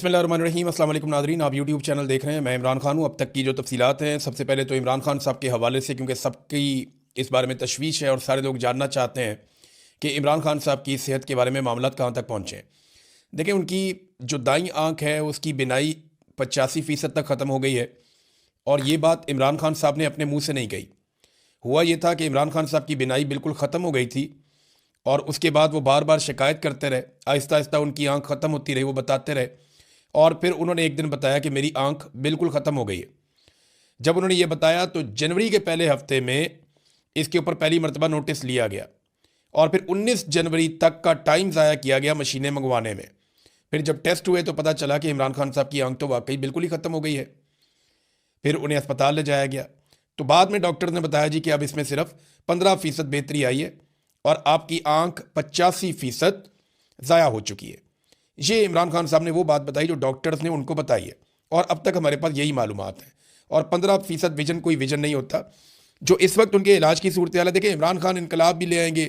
बिस्मिल्लाहिर्रहमानिर्रहीम। अस्सलाम वालेकुम नाज़रीन, आप यूट्यूब चैनल देख रहे हैं। मैं इमरान खान हूँ। अब तक की जो तफसीलात हैं, सबसे पहले तो इमरान खान साहब के हवाले से, क्योंकि सबकी इस बारे में तशवीश है और सारे लोग जानना चाहते हैं कि इमरान खान साहब की सेहत के बारे में मामलात कहाँ तक पहुँचे हैं। देखिए, उनकी जो दाईं आँख है उसकी बिनाई 85% तक ख़त्म हो गई है, और ये बात इमरान खान साहब ने अपने मुँह से नहीं कही। हुआ ये था कि इमरान खान साहब की बिनाई बिल्कुल ख़त्म हो गई थी, और उसके बाद वो बार बार शिकायत करते रहे। आहिस्ता आहिस्ता उनकी आँख ख़त्म होती रही, वो बताते रहे, और फिर उन्होंने एक दिन बताया कि मेरी आंख बिल्कुल ख़त्म हो गई है। जब उन्होंने ये बताया तो जनवरी के पहले हफ्ते में इसके ऊपर पहली मरतबा नोटिस लिया गया, और फिर 19 जनवरी तक का टाइम ज़ाया किया गया मशीनें मंगवाने में। फिर जब टेस्ट हुए तो पता चला कि इमरान खान साहब की आंख तो वाकई बिल्कुल ही ख़त्म हो गई है। फिर उन्हें अस्पताल ले जाया गया, तो बाद में डॉक्टर ने बताया जी कि अब इसमें सिर्फ 15% बेहतरी आई है और आपकी आंख 85% ज़ाया हो चुकी है। ये इमरान खान साहब ने वो बात बताई जो डॉक्टर्स ने उनको बताई है, और अब तक हमारे पास यही मालूमात है। और 15% विजन कोई विजन नहीं होता। जो इस वक्त उनके इलाज की सूरत हाल है, देखिए, इमरान खान इनकलाब भी ले आएंगे,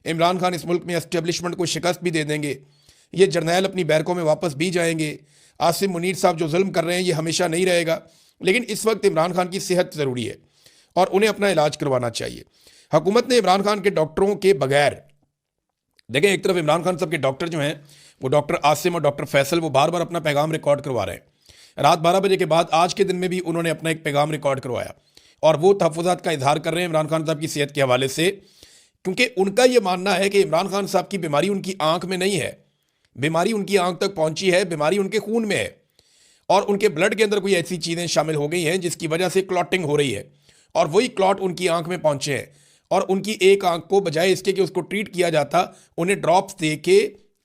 इमरान खान इस मुल्क में एस्टेब्लिशमेंट को शिकस्त भी दे देंगे, ये जर्नैल अपनी बैरकों में वापस भी जाएंगे, आसिम मुनीर साहब जो जुल्म कर रहे हैं ये हमेशा नहीं रहेगा। लेकिन इस वक्त इमरान खान की सेहत ज़रूरी है और उन्हें अपना इलाज करवाना चाहिए। हुकूमत ने इमरान खान के डॉक्टरों के बगैर, देखें, एक तरफ इमरान खान साहब के डॉक्टर जो हैं वो डॉक्टर आसिम और डॉक्टर फैसल, वो बार बार अपना पैगाम रिकॉर्ड करवा रहे हैं। रात 12 बजे के बाद आज के दिन में भी उन्होंने अपना एक पैगाम रिकॉर्ड करवाया, और वो तहफ़्फ़ुज़ात का इजहार कर रहे हैं इमरान खान साहब की सेहत के हवाले से, क्योंकि उनका ये मानना है कि इमरान खान साहब की बीमारी उनकी आंख में नहीं है, बीमारी उनकी आंख तक पहुंची है, बीमारी उनके खून में है, और उनके ब्लड के अंदर कोई ऐसी चीज़ें शामिल हो गई हैं जिसकी वजह से क्लॉटिंग हो रही है, और वही क्लॉट उनकी आंख में पहुंचे हैं। और उनकी एक आंख को बजाय इसके कि उसको ट्रीट किया जाता, उन्हें ड्रॉप्स दे के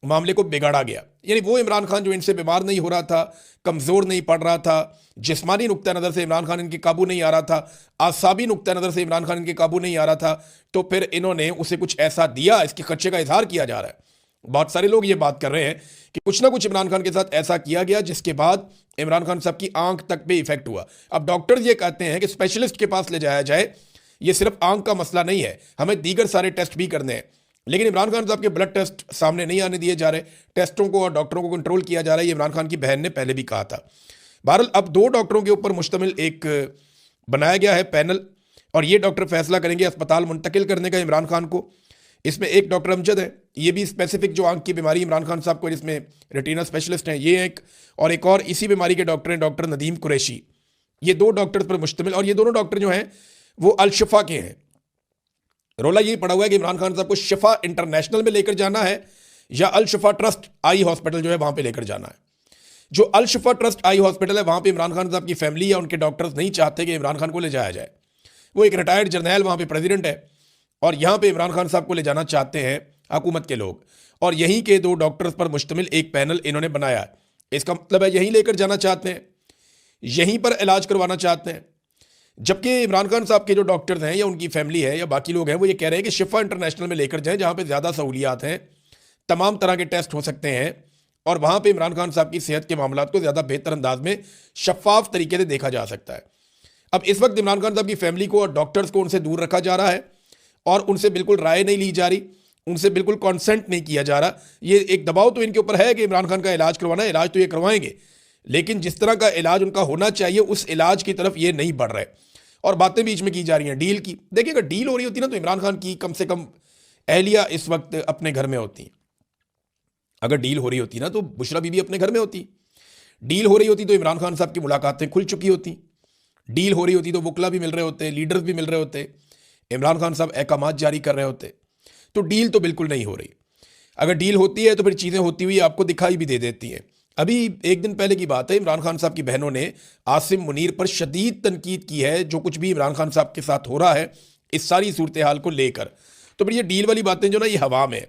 मामले को बिगाड़ा गया। यानी वो इमरान खान जो इनसे बीमार नहीं हो रहा था, कमज़ोर नहीं पड़ रहा था, जिस्मानी नुक्ता नज़र से इमरान खान इनके काबू नहीं आ रहा था, आसाबी नुक्ता नज़र से इमरान खान इनके काबू नहीं आ रहा था, तो फिर इन्होंने उसे कुछ ऐसा दिया, इसके खर्चे का इजहार किया जा रहा है। बहुत सारे लोग ये बात कर रहे हैं कि कुछ ना कुछ इमरान खान के साथ ऐसा किया गया जिसके बाद इमरान खान साहब की आंख तक पे इफेक्ट हुआ। अब डॉक्टर्स ये कहते हैं कि स्पेशलिस्ट के पास ले जाया जाए, ये सिर्फ आंख का मसला नहीं है, हमें दीगर सारे टेस्ट भी करने हैं। लेकिन इमरान खान साहब के ब्लड टेस्ट सामने नहीं आने दिए जा रहे, टेस्टों को और डॉक्टरों को कंट्रोल किया जा रहा है। ये इमरान खान की बहन ने पहले भी कहा था। बहरहाल अब 2 डॉक्टरों के ऊपर मुश्तमिल एक बनाया गया है पैनल, और ये डॉक्टर फैसला करेंगे अस्पताल मुंतकिल करने का इमरान खान को। इसमें एक डॉक्टर अमजद है, ये भी स्पेसिफिक जो आंख की बीमारी इमरान खान साहब को, जिसमें रेटिना स्पेशलिस्ट हैं ये एक, और एक और इसी बीमारी के डॉक्टर हैं डॉक्टर नदीम कुरैशी। ये 2 डॉक्टर्स पर मुश्तमिल, और ये दोनों डॉक्टर जो हैं वो अल शिफा के हैं। रोला यही पड़ा हुआ है कि इमरान खान साहब को शिफा इंटरनेशनल में लेकर जाना है या अल शिफा ट्रस्ट आई हॉस्पिटल जो है वहां पे लेकर जाना है। जो अल शिफा ट्रस्ट आई हॉस्पिटल है वहां पे इमरान खान साहब की फैमिली या उनके डॉक्टर्स नहीं चाहते कि इमरान खान को ले जाया जाए। वो एक रिटायर्ड जर्नैल वहां पे प्रेसिडेंट है, और यहां पे इमरान खान साहब को ले जाना चाहते हैं हुकूमत के लोग, और यहीं के 2 डॉक्टर्स पर मुश्तमिल एक पैनल इन्होंने बनाया है। इसका मतलब है यहीं लेकर जाना चाहते हैं, यहीं पर इलाज करवाना चाहते हैं। जबकि इमरान खान साहब के जो डॉक्टर्स हैं या उनकी फैमिली है या बाकी लोग हैं वो ये कह रहे हैं कि शिफा इंटरनेशनल में लेकर जाएं, जहां पे ज़्यादा सहूलियात हैं, तमाम तरह के टेस्ट हो सकते हैं, और वहां पे इमरान खान साहब की सेहत के मामलों को ज़्यादा बेहतर अंदाज में शफाफ तरीके से देखा जा सकता है। अब इस वक्त इमरान खान साहब की फैमिली को और डॉक्टर्स को उनसे दूर रखा जा रहा है, और उनसे बिल्कुल राय नहीं ली जा रही, उनसे बिल्कुल कॉन्सेंट नहीं किया जा रहा। ये एक दबाव तो इनके ऊपर है कि इमरान खान का इलाज करवाना है, इलाज तो ये करवाएंगे, लेकिन जिस तरह का इलाज उनका होना चाहिए उस इलाज की तरफ ये नहीं बढ़ रहे, और बातें बीच में की जा रही हैं डील की। देखिए, अगर डील हो रही होती ना तो इमरान खान की कम से कम अहलिया इस वक्त अपने घर में होती। अगर डील हो रही होती ना तो बुशरा बीबी अपने घर में होती। डील हो रही होती तो इमरान खान साहब की मुलाकातें खुल चुकी होती। डील हो रही होती तो वकला भी मिल रहे होते, लीडर्स भी मिल रहे होते, इमरान खान साहब अहकामात जारी कर रहे होते। तो डील तो बिल्कुल नहीं हो रही। अगर डील होती है तो फिर चीज़ें होती हुई आपको दिखाई भी दे देती हैं। अभी एक दिन पहले की बात है, इमरान खान साहब की बहनों ने आसिम मुनीर पर शदीद तनकीद की है, जो कुछ भी इमरान खान साहब के साथ हो रहा है इस सारी सूरत हाल को लेकर। तो फिर ये डील वाली बातें जो ना, ये हवा में,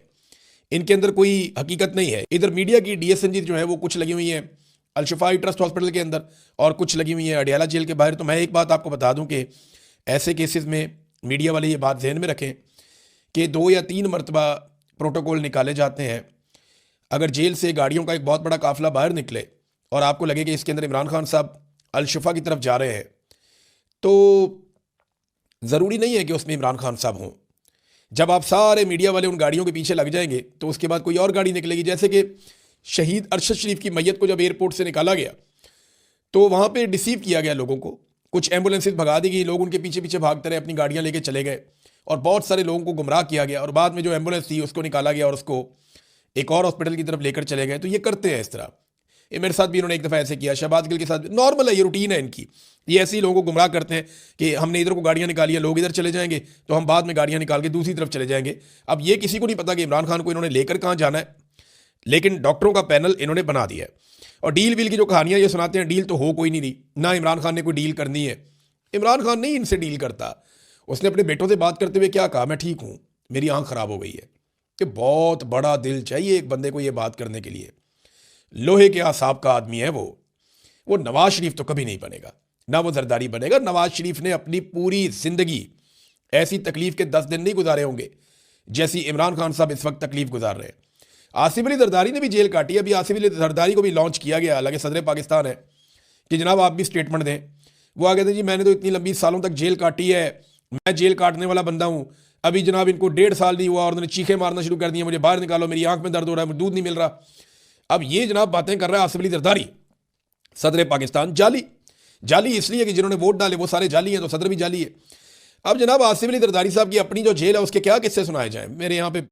इनके अंदर कोई हकीकत नहीं है। इधर मीडिया की DSNG जो है वो कुछ लगी हुई है अलशिफा ट्रस्ट हॉस्पिटल के अंदर, और कुछ लगी हुई है अडियाला जेल के बाहर। तो मैं एक बात आपको बता दूं कि ऐसे केसेस में मीडिया वाले ये बात ध्यान में रखें कि 2 या 3 मरतबा प्रोटोकॉल निकाले जाते हैं। अगर जेल से गाड़ियों का एक बहुत बड़ा काफिला बाहर निकले और आपको लगे कि इसके अंदर इमरान खान साहब अलशिफा की तरफ जा रहे हैं, तो ज़रूरी नहीं है कि उसमें इमरान खान साहब हों। जब आप सारे मीडिया वाले उन गाड़ियों के पीछे लग जाएंगे तो उसके बाद कोई और गाड़ी निकलेगी। जैसे कि शहीद अरशद शरीफ की मैयत को जब एयरपोर्ट से निकाला गया तो वहाँ पे डिसीव किया गया लोगों को, कुछ एम्बुलेंसेज भगा दी गई, लोग उनके पीछे पीछे भागते रहे, अपनी गाड़ियाँ लेके चले गए और बहुत सारे लोगों को गुमराह किया गया और बाद में जो एम्बुलेंस थी उसको निकाला गया और उसको एक और हॉस्पिटल की तरफ लेकर चले गए। तो ये करते हैं इस तरह। ये मेरे साथ भी इन्होंने एक दफ़ा ऐसे किया, शहबाज गिल के साथ नॉर्मल है, ये रूटीन है इनकी। ये ऐसे ही लोगों को गुमराह करते हैं कि हमने इधर को गाड़ियाँ निकाली है, लोग इधर चले जाएंगे तो हम बाद में गाड़ियाँ निकाल के दूसरी तरफ चले जाएंगे। अब ये किसी को नहीं पता कि इमरान खान को इन्होंने लेकर कहाँ जाना है, लेकिन डॉक्टरों का पैनल इन्होंने बना दिया है। और डील वील की जो कहानियाँ ये सुनाते हैं, डील तो हो कोई नहीं रही, ना इमरान खान ने कोई डील करनी है। इमरान खान नहीं इनसे डील करता। उसने अपने बेटों से बात करते हुए क्या कहा, मैं ठीक हूँ, मेरी आंख खराब हो गई है। कि बहुत बड़ा दिल चाहिए एक बंदे को ये बात करने के लिए। लोहे के आसाब का आदमी है वो नवाज शरीफ तो कभी नहीं बनेगा, ना वो जरदारी बनेगा। नवाज शरीफ ने अपनी पूरी जिंदगी ऐसी तकलीफ के 10 दिन नहीं गुजारे होंगे जैसी इमरान खान साहब इस वक्त तकलीफ गुजार रहे हैं। आसिफ अली जरदारी ने भी जेल काटी। अभी आसिफ अली जरदारी को भी लॉन्च किया गया, हालांकि सदर पाकिस्तान है कि जनाब आप भी स्टेटमेंट दें। वो आ गए थे जी मैंने तो इतनी लंबी सालों तक जेल काटी है, मैं जेल काटने वाला बंदा हूँ। अभी जनाब इनको 1.5 साल नहीं हुआ और उन्होंने चीखें मारना शुरू कर दी, मुझे बाहर निकालो, मेरी आंख में दर्द हो रहा है, मुझे दूध नहीं मिल रहा। अब ये जनाब बातें कर रहा है आसिफ अली जरदारी, सदर पाकिस्तान। जाली इसलिए कि जिन्होंने वोट डाले वो सारे जाली हैं, तो सदर भी जाली है। अब जनाब आसिफ अली जरदारी साहब की अपनी जो जेल है उसके क्या किस्से सुनाए जाएं। मेरे यहाँ पे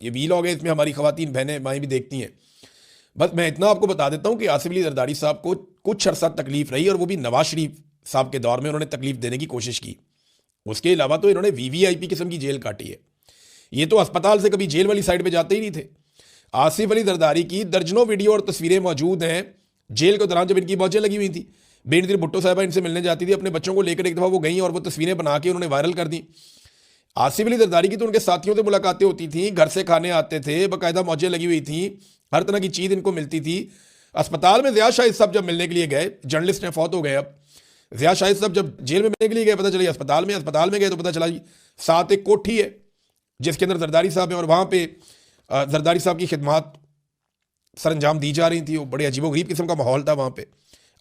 ये वीलॉग है, इसमें हमारी खवातीन बहनें माएँ भी देखती हैं। बस मैं इतना आपको बता देता हूँ कि आसिफ अली जरदारी साहब को कुछ अरसा तकलीफ रही और वो भी नवाज शरीफ साहब के दौर में उन्होंने तकलीफ देने की कोशिश की। उसके अलावा तो इन्होंने वीवीआईपी किस्म की जेल काटी है। ये तो अस्पताल से कभी जेल वाली साइड पे जाते ही नहीं थे। आसिफ अली जरदारी की दर्जनों वीडियो और तस्वीरें मौजूद हैं जेल के दौरान जब इनकी मौजें लगी हुई थी। बेनजीर भुट्टो साहबा इनसे मिलने जाती थी, अपने बच्चों को लेकर एक दफ़ा वो गई और वो तस्वीरें बना के उन्होंने वायरल कर दी। आसिफ अली जरदारी की तो उनके साथियों से मुलाकातें होती थी, घर से खाने आते थे, बाकायदा मौजें लगी हुई थी, हर तरह की चीज़ इनको मिलती थी। अस्पताल में ज़िया शाहिद साहब जब मिलने के लिए गए, जर्नलिस्ट हैं फौत हो गए, अब ज़िया शाहिद साहब जब जेल में मिलने के लिए गए, पता चला अस्पताल में गए तो पता चला जी साथ एक कोठी है जिसके अंदर जरदारी साहब है और वहाँ पे जरदारी साहब की खिदमात सर अंजाम दी जा रही थी। वो बड़े अजीबोगरीब किस्म का माहौल था वहाँ पे।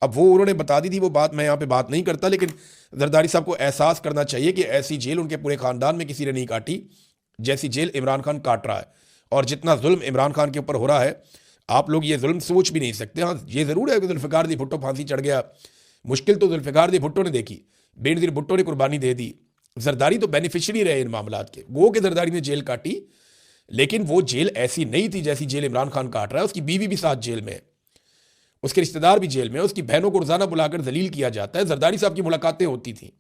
अब वो उन्होंने बता दी थी वो बात, मैं यहाँ पे बात नहीं करता, लेकिन जरदारी साहब को एहसास करना चाहिए कि ऐसी जेल उनके पूरे ख़ानदान में किसी ने नहीं काटी जैसी जेल इमरान खान काट रहा है। और जितना जुल्म इमरान खान के ऊपर हो रहा है आप लोग ये जुल्म सोच भी नहीं सकते। हाँ ये ज़रूर है कि जुल्फ़िकार दी भुट्टो फांसी चढ़ गया, मुश्किल तो जुल्फ़िकार दी भुट्टो ने देखी, बेनज़ीर भुट्टो ने कुर्बानी दे दी। जरदारी तो बेनिफिशियरी रहे इन मामलात के, वो कि जरदारी ने जेल काटी, लेकिन वो जेल ऐसी नहीं थी जैसी जेल इमरान खान काट रहा है। उसकी बीवी भी साथ जेल में है, उसके रिश्तेदार भी जेल में, उसकी बहनों को रोजाना बुलाकर जलील किया जाता है। जरदारी साहब की मुलाकातें होती थी,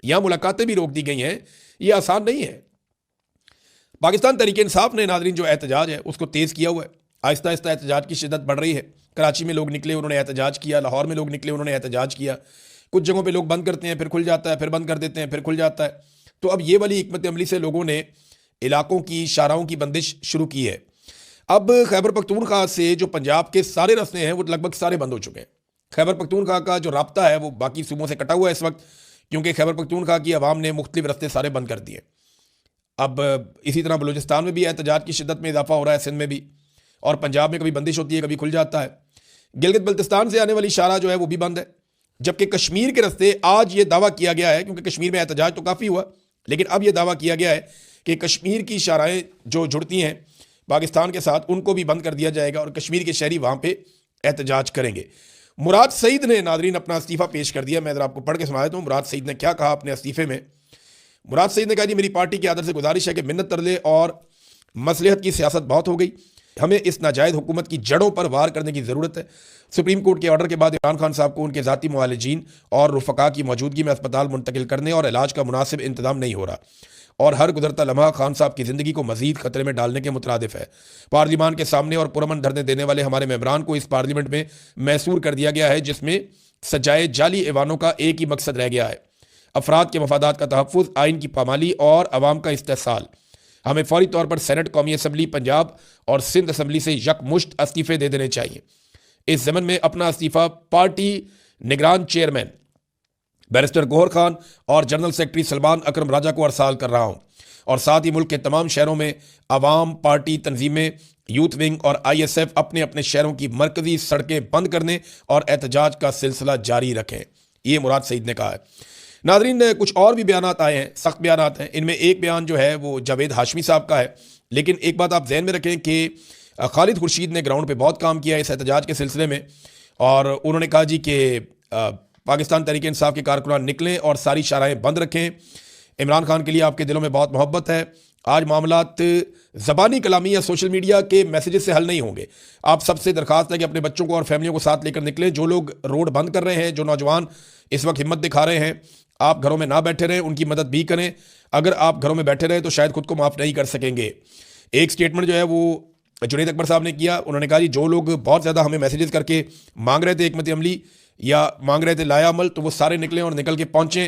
यहां मुलाकातें भी रोक दी गई हैं, ये आसान नहीं है। पाकिस्तान तहरीक इंसाफ ने नाज़रीन जो एहतजाज है उसको तेज़ किया हुआ है, आहिस्ता आहिस्ता एहतजाज की शिद्दत बढ़ रही है। कराची में लोग निकले, उन्होंने एहतजाज किया, लाहौर में लोग निकले, उन्होंने एहतजाज किया। कुछ जगहों पर लोग बंद करते हैं, फिर खुल जाता है, फिर बंद कर देते हैं, फिर खुल जाता है। तो अब ये वाली हिकमत अमली से लोगों ने इलाकों की शाहराहों की बंदिश शुरू की है। अब खैबर पख्तूनख्वा से जो पंजाब के सारे रास्ते हैं वो लगभग सारे बंद हो चुके हैं। खैबर पख्तूनख्वा का जो राब्ता है वो बाकी सूबों से कटा हुआ है इस वक्त, क्योंकि खैबर पख्तूनख्वा की आवाम ने मुख्तलिफ रास्ते सारे बंद कर दिए। अब इसी तरह बलूचिस्तान में भी एहतजाज की शिद्दत में इजाफा हो रहा है, सिंध में भी, और पंजाब में कभी बंदिश होती है कभी खुल जाता है। गिलगित बल्तिस्तान से आने वाली शाहराह जो है वो भी बंद है, जबकि कश्मीर के रास्ते आज ये दावा किया गया है, क्योंकि कश्मीर में एहतजाज तो काफ़ी हुआ, लेकिन अब यह दावा किया गया है कि कश्मीर की शाहराहें जो जुड़ती हैं पाकिस्तान के साथ उनको भी बंद कर दिया जाएगा और कश्मीर के शहरी वहाँ पे एहतजाज करेंगे। मुराद सईद ने नाज़रीन अपना इस्तीफ़ा पेश कर दिया। मैं ज़रा आपको पढ़ के सुना देता हूँ मुराद सईद ने क्या कहा अपने इस्तीफ़े में। मुराद सईद ने कहा जी मेरी पार्टी की आदर से गुजारिश है कि मिन्नत तरले और मसलहत की सियासत बहुत हो गई, हमें इस नाजायज़ हुकूमत की जड़ों पर वार करने की ज़रूरत है। सुप्रीम कोर्ट के ऑर्डर के बाद इमरान खान साहब को उनके ज़ाती मुआलिजीन और रुफ़का की मौजूदगी में अस्पताल मुंतकिल करने और इलाज का मुनासिब इंतजाम नहीं हो रहा और हर गुजरता लम्हा खान साहब की ज़िंदगी को मज़ीद ख़तरे में डालने के मुतरादिफ है। पार्लिमान के सामने और पुरअमन धरने देने वाले हमारे मेंबरान को इस पार्लियामेंट में मैसूर कर दिया गया है, जिसमें सजाए जाली ऐवानों का एक ही मकसद रह गया है, अफराद के मफादात का तहफ़्फ़ुज़, आइन की पामाली और अवाम का इस्तेहसाल। हमें फ़ौरी तौर पर सेनेट, कौमी असम्बली पंजाब और सिंध असम्बली से यकमुश्त इस्तीफ़े दे देने चाहिए। इस ज़मन में अपना इस्तीफ़ा पार्टी निगरान चेयरमैन बैरिस्टर गौहर खान और जनरल सेक्रेटरी सलमान अकरम राजा को अरसाल कर रहा हूँ, और साथ ही मुल्क के तमाम शहरों में अवाम, पार्टी तंजीमें, यूथ विंग और ISF अपने अपने शहरों की मरकजी सड़कें बंद करने और एहतजाज का सिलसिला जारी रखें। ये मुराद सईद ने कहा है। नाज़रीन कुछ और भी बयानात आए हैं, सख्त बयानात हैं। इनमें एक बयान जो है वो जावेद हाशमी साहब का है, लेकिन एक बात आप जहन में रखें कि खालिद खुर्शीद ने ग्राउंड पे बहुत काम किया इस एहतजाज के सिलसिले में, और उन्होंने कहा जी कि पाकिस्तान तहरीक इंसाफ के कारकुनान निकलें और सारी शाराएँ बंद रखें। इमरान खान के लिए आपके दिलों में बहुत मोहब्बत है। आज मामलात ज़बानी कलामी या सोशल मीडिया के मैसेजेस से हल नहीं होंगे। आप सबसे दरख्वास्त है कि अपने बच्चों को और फैमिलियों को साथ लेकर निकलें। जो लोग रोड बंद कर रहे हैं, जो नौजवान इस वक्त हिम्मत दिखा रहे हैं, आप घरों में ना बैठे रहें, उनकी मदद भी करें। अगर आप घरों में बैठे रहें तो शायद खुद को माफ़ नहीं कर सकेंगे। एक स्टेटमेंट जो है वो जुनैद अकबर साहब ने किया। उन्होंने कहा जी जो लोग बहुत ज़्यादा हमें मैसेजेस करके मांग रहे थे हिकमत अमली या मांग रहे थे लाया अमल, तो वो सारे निकलें और निकल के पहुँचें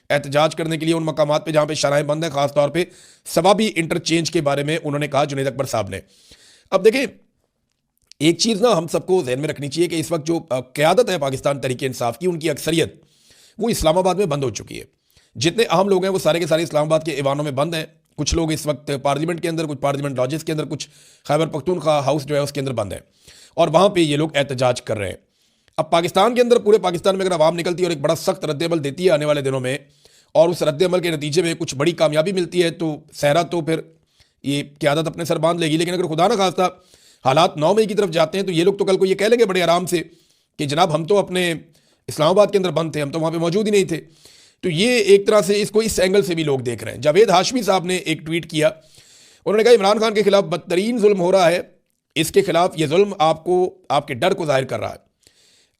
एहतजाज करने के लिए उन मकामात पे जहाँ पे शराएँ बंद हैं, खासतौर पे सवाबी इंटरचेंज के बारे में उन्होंने कहा जुनैद अकबर साहब ने। अब देखें, एक चीज़ ना हम सबको जहन में रखनी चाहिए कि इस वक्त जो क़यादत है पाकिस्तान तहरीक इंसाफ की, उनकी अक्सरियत वो इस्लामाबाद में बंद हो चुकी है। जितने अहम लोग हैं वो सारे के सारे इस्लामाबाद के ईवानों में बंद हैं। कुछ लोग इस वक्त पार्लियामेंट के अंदर, कुछ पार्लियामेंट लॉजेस के अंदर, कुछ खैबर पख्तूनख्वा हाउस जो है उसके अंदर बंद है, और वहाँ पर ये लोग एहतजाज कर रहे हैं। अब पाकिस्तान के अंदर, पूरे पाकिस्तान में अगर आवाम निकलती है और एक बड़ा सख्त रद्द-ए-अमल देती है आने वाले दिनों में, और उस रद्द-ए-अमल के नतीजे में कुछ बड़ी कामयाबी मिलती है, तो सहरा तो फिर ये क़यादत अपने सर बांध लेगी। लेकिन अगर खुदा न खास्ता हालात 9 मई की तरफ जाते हैं तो ये लोग तो कल को ये कह लेंगे बड़े आराम से कि जनाब हम तो अपने इस्लामाबाद के अंदर बंद थे, हम तो वहाँ पे मौजूद ही नहीं थे। तो ये एक तरह से इसको इस एंगल से भी लोग देख रहे हैं। जावेद हाशमी साहब ने एक ट्वीट किया, उन्होंने कहा इमरान खान के खिलाफ बदतरीन जुल्म हो रहा है, इसके खिलाफ ये जुल्म आपको, आपके डर को जाहिर कर रहा है।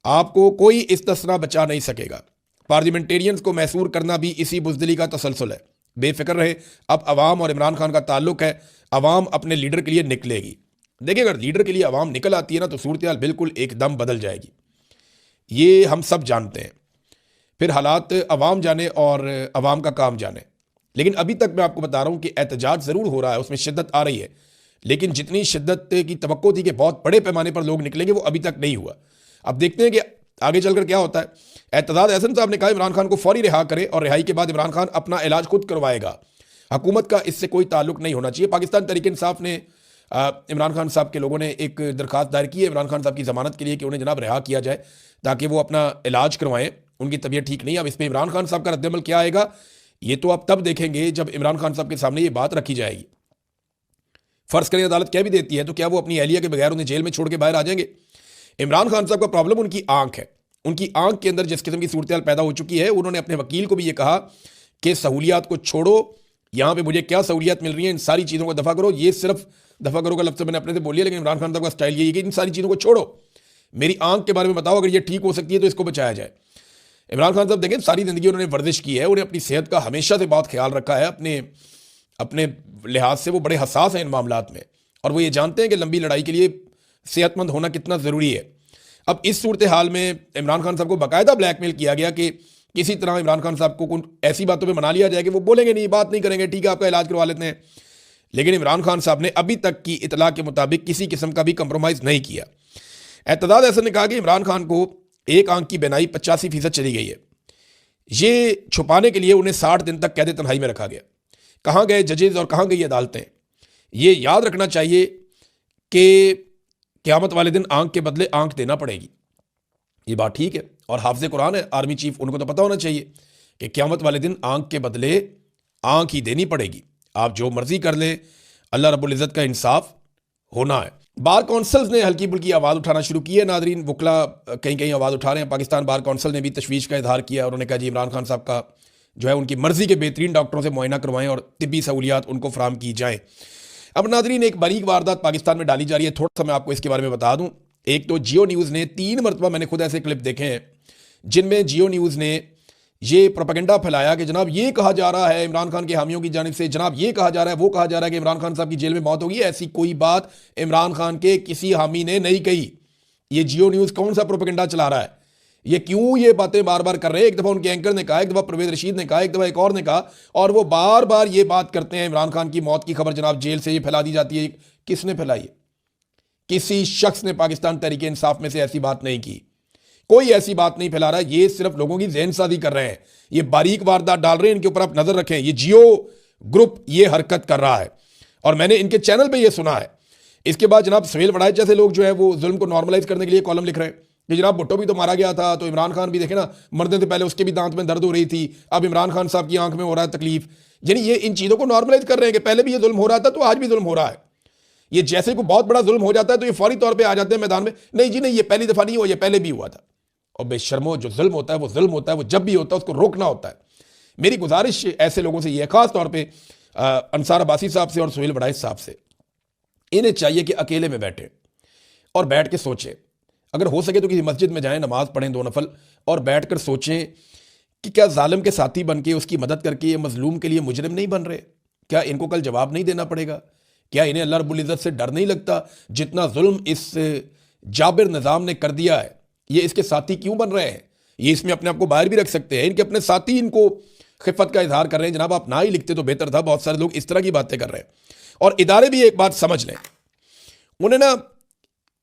आपको कोई इस्तिस्ना बचा नहीं सकेगा। पार्लियामेंटेरियंस को मैसूर करना भी इसी बुज़दिली का तसलसल है। बेफिक्र रहे, अब अवाम और इमरान खान का ताल्लुक है, अवाम अपने लीडर के लिए निकलेगी। देखिए, अगर लीडर के लिए अवाम निकल आती है ना तो सूरत हाल बिल्कुल एकदम बदल जाएगी, ये हम सब जानते हैं। फिर हालात अवाम जाने और अवाम का काम जाने। लेकिन अभी तक मैं आपको बता रहा हूँ कि एहतजाज ज़रूर हो रहा है, उसमें शिद्दत आ रही है, लेकिन जितनी शिद्दत की तवक्को थी कि बहुत बड़े पैमाने पर लोग निकलेंगे, वो अभी तक नहीं हुआ। अब देखते हैं कि आगे चलकर क्या होता है। एतजाज एहसन साहब ने कहा इमरान खान को फौरी रिहा करें और रिहाई के बाद इमरान खान अपना इलाज खुद करवाएगा, हुकूमत का इससे कोई ताल्लुक नहीं होना चाहिए। पाकिस्तान तहरीक इंसाफ ने, इमरान खान साहब के लोगों ने एक दरख्वास्त दायर की है इमरान खान साहब की ज़मानत के लिए कि उन्हें जनाब रिहा किया जाए ताकि वो अपना इलाज करवाएं, उनकी तबीयत ठीक नहीं है। अब इस पर इमरान खान साहब का रद्दअमल क्या आएगा ये तो आप तब देखेंगे जब इमरान खान साहब के सामने ये बात रखी जाएगी। फ़र्ज़ करें अदालत कह भी देती है तो क्या वो अपनी एहलिया के बगैर उन्हें जेल में छोड़ के बाहर आ जाएंगे? इमरान खान साहब का प्रॉब्लम उनकी आंख है। उनकी आंख के अंदर जिस किस्म की सूरत हाल पैदा हो चुकी है, उन्होंने अपने वकील को भी ये कहा कि सहूलियात को छोड़ो, यहाँ पे मुझे क्या सहूलियात मिल रही हैं, इन सारी चीज़ों को दफ़ा करो। ये सिर्फ दफ़ा करो का लफ्ज़ मैंने अपने से बोलिए, लेकिन इमरान खान साहब का स्टाइल यही है कि इन सारी चीज़ों को छोड़ो, मेरी आंख के बारे में बताओ, अगर ये ठीक हो सकती है तो इसको बचाया जाए। इमरान खान साहब देखें, सारी ज़िंदगी उन्होंने वर्जिश की है, उन्हें अपनी सेहत का हमेशा से बहुत ख्याल रखा है, अपने लिहाज से वो बड़े हसास हैं इन मामलात में, और वो ये जानते हैं कि लंबी लड़ाई के लिए सेहतमंद होना कितना ज़रूरी है। अब इस सूरत हाल में इमरान खान साहब को बाकायदा ब्लैकमेल किया गया कि किसी तरह इमरान खान साहब को कुछ ऐसी बातों पे मना लिया जाए कि वो बोलेंगे नहीं, बात नहीं करेंगे, ठीक है आपका इलाज करवा लेते हैं। लेकिन इमरान खान साहब ने अभी तक की इतला के मुताबिक किसी किस्म का भी कंप्रोमाइज़ नहीं किया। एतजाज एहसन ने कहा कि इमरान खान को एक आंख की बीनाई 85% चली गई है, ये छुपाने के लिए उन्हें 60 दिन तक कैद तन्हाई में रखा गया। कहाँ गए जजेज और कहाँ गई अदालतें? ये याद रखना चाहिए कि क़यामत वाले दिन आंख के बदले आंख देना पड़ेगी। ये बात ठीक है, और हाफ़िज़ कुरान है आर्मी चीफ, उनको तो पता होना चाहिए कि क़यामत वाले दिन आंख के बदले आंख ही देनी पड़ेगी। आप जो मर्जी कर लें, अल्लाह रब्बुल इज़्ज़त का इंसाफ होना है। बार कौंसल्स ने हल्की फुल्की आवाज़ उठाना शुरू की है। नादरीन, वकला कहीं कहीं आवाज़ उठा रहे हैं। पाकिस्तान बार कौंसल ने भी तशवीश का इजहार किया, उन्होंने कहा जी इमरान खान साहब का जो है उनकी मर्ज़ी के बेहतरीन डॉक्टरों से मुआयना करवाएं और तिब्बी सहूलियात उनको फराहम की जाएँ। अब नादरीन, एक बारीक वारदात पाकिस्तान में डाली जा रही है, थोड़ा सा मैं आपको इसके बारे में बता दूं। एक तो जियो न्यूज़ ने 3 मरतबा, मैंने खुद ऐसे क्लिप देखे हैं जिनमें जियो न्यूज़ ने ये प्रोपेगेंडा फैलाया कि जनाब ये कहा जा रहा है इमरान खान के हामियों की जानिब से, जनाब ये कहा जा रहा है, वो कहा जा रहा है कि इमरान खान साहब की जेल में मौत होगी। ऐसी कोई बात इमरान खान के किसी हामी ने नहीं कही। ये जियो न्यूज़ कौन सा प्रोपेगेंडा चला रहा है? ये क्यों ये बातें बार बार कर रहे हैं? एक दफ़ा उनके एंकर ने कहा, एक दफ़ा परवेज़ रशीद ने कहा, एक दफ़ा एक और ने कहा, और वो बार बार ये बात करते हैं इमरान खान की मौत की खबर जनाब जेल से ये फैला दी जाती है। किसने फैलाई है? किसी शख्स ने पाकिस्तान तहरीक इंसाफ में से ऐसी बात नहीं की, कोई ऐसी बात नहीं फैला रहा है। ये सिर्फ लोगों की ज़हन साजी कर रहे हैं, ये बारीक वारदात डाल रहे हैं, इनके ऊपर आप नजर रखें। ये जियो ग्रुप ये हरकत कर रहा है और मैंने इनके चैनल पे ये सुना है। इसके बाद जनाब सुहेल वड़ाइच जैसे लोग जो है वो जुल्म को नॉर्मलाइज करने के लिए कॉलम लिख रहे हैं कि जनाब भुट्टो भी तो मारा गया था, तो इमरान खान भी देखे ना, मरने से पहले उसके भी दांत में दर्द हो रही थी, अब इमरान खान साहब की आंख में हो रहा है तकलीफ। यानी ये इन चीज़ों को नॉर्मलाइज कर रहे हैं कि पहले भी ये जुल्म हो रहा था तो आज भी जुल्म हो रहा है। ये जैसे कोई बहुत बड़ा जुल्म हो जाता है तो ये फौरी तौर पे आ जाते हैं मैदान में, नहीं जी नहीं, ये पहली दफा नहीं हुआ, ये पहले भी हुआ था। और बेशर्मो, जो जुल्म होता है वो जुल्म होता है, वो जब भी होता है उसको रोकना होता है। मेरी गुजारिश ऐसे लोगों से ये है, खास तौर पे अंसार अब्बासी साहब से और सुहेल वड़ाइच साहब से, इन्हें चाहिए कि अकेले में बैठे और बैठ के सोचें। अगर हो सके तो किसी मस्जिद में जाएं, नमाज पढ़ें 2 नफल, और बैठ कर सोचें कि क्या जालिम के साथी बन के उसकी मदद करके ये मजलूम के लिए मुजरिम नहीं बन रहे? क्या इनको कल जवाब नहीं देना पड़ेगा? क्या इन्हें अल्लाह रब्बुल इज़्ज़त से डर नहीं लगता? जितना जुल्म इस जाबिर निज़ाम ने कर दिया है, ये इसके साथी क्यों बन रहे हैं? ये इसमें अपने आप को बाहर भी रख सकते हैं, इनके अपने साथी इनको खिफत का इजहार कर रहे हैं। जनाब आप ना ही लिखते तो बेहतर था, बहुत सारे लोग इस तरह की बातें कर रहे हैं। और इदारे भी एक बात समझ लें, उन्हें ना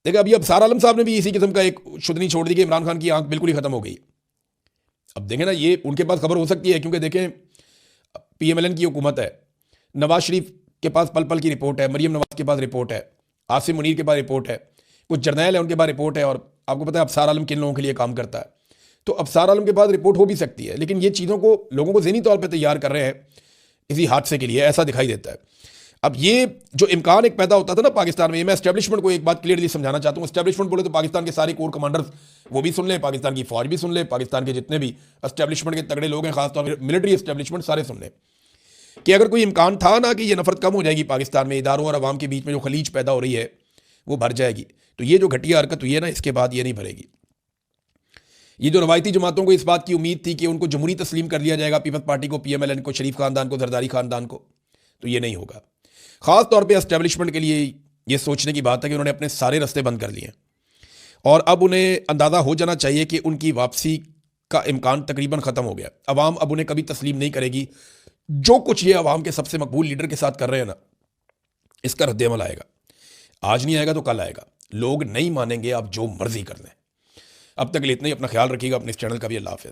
देखा, अभी अब्सार आलम साहब ने भी इसी किस्म का एक शुदनी छोड़ दी कि इमरान खान की आंख बिल्कुल ही खत्म हो गई। अब देखें ना, ये उनके पास खबर हो सकती है, क्योंकि देखें PMLN की हुकूमत है, नवाज शरीफ के पास पल पल की रिपोर्ट है, मरीम नवाज के पास रिपोर्ट है, आसिम मुनीर के पास रिपोर्ट है, कुछ जर्नैल है उनके पास रिपोर्ट है, और आपको पता है अब्सार आलम किन लोगों के लिए काम करता है। तो अब्सार आलम के पास रिपोर्ट हो भी सकती है, लेकिन ये चीज़ों को लोगों को ज़हनी तौर पर तैयार कर रहे हैं इसी हादसे के लिए, ऐसा दिखाई देता है। अब ये जो इम्कान एक पैदा होता था ना पाकिस्तान में, मैं एस्टेब्लिशमेंट को एक बात क्लियरली समझाना चाहता हूँ। एस्टेब्लिशमेंट बोले तो पाकिस्तान के सारे कोर कमांडर्स वो भी सुन लें, पाकिस्तान की फौज भी सुन ले, पाकिस्तान के जितने भी एस्टेब्लिशमेंट के तगड़े लोग हैं, खासतौर पर मिलिट्री एस्टेब्लिशमेंट, सारे सुन लें कि अगर कोई इम्कान था ना कि ये नफरत कम हो जाएगी पाकिस्तान में, इदारों और अवाम के बीच में जो खलीज पैदा हो रही है वो भर जाएगी, तो ये जो घटिया हरकत हुई है ना, इसके बाद ये नहीं भरेगी। ये जो रवायती जमातों को इस बात की उम्मीद थी कि उनको जमहूरी तस्लीम कर दिया जाएगा, पीपल्स पार्टी को, PMLN को, शरीफ खानदान को, जरदारी खानदान को, तो ये नहीं होगा। ख़ास तौर पे एस्टेब्लिशमेंट के लिए ये सोचने की बात है कि उन्होंने अपने सारे रास्ते बंद कर लिए और अब उन्हें अंदाज़ा हो जाना चाहिए कि उनकी वापसी का इम्कान तकरीबन ख़त्म हो गया। अवाम अब उन्हें कभी तस्लीम नहीं करेगी। जो कुछ ये अवाम के सबसे मकबूल लीडर के साथ कर रहे हैं ना, इसका रद्द-ए-अमल आएगा। आज नहीं आएगा तो कल आएगा। लोग नहीं मानेंगे, आप जो मर्जी कर लें। अब तक के लिए इतना ही। अपना ख्याल रखिएगा, अपने इस चैनल का भी। अल्लाह हाफ़िज़।